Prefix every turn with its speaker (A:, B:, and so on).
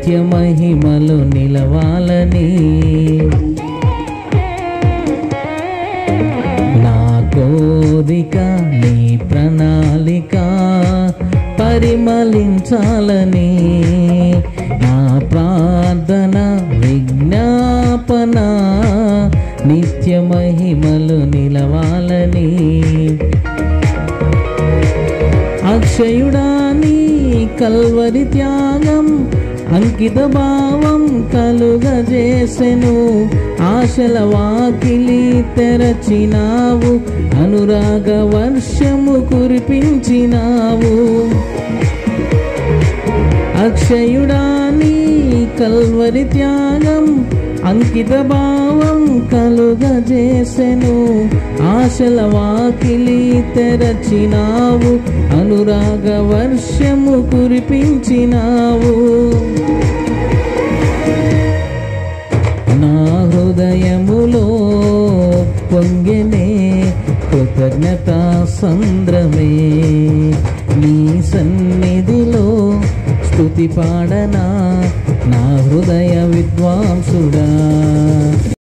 A: నిత్య మహిమలు నిలవాలని నా కోరిక నీ ప్రణాళిక పరిమళించాలని నా ప్రార్థన విజ్ఞాపన నిత్య మహిమలు నిలవాలని అక్షయుడా నీ కల్వరి త్యాగం అంకిత భావం కలుగజేసెను ఆశల వాకిలి తెరచినావు అనురాగ వర్షము కురిపించినావు అక్షయుడా నీ కల్వరి త్యాగం అంకిత భావం కలుగజేసెను ఆశల వాకిలి తెరచినావు అనురాగ వర్షము కురిపించినావు నా హృదయములో పొంగెనే కృతజ్ఞతా సంద్రమే నీ సన్నిధిలో స్తుతి పాడనా నా హృదయ విద్వాంసుడా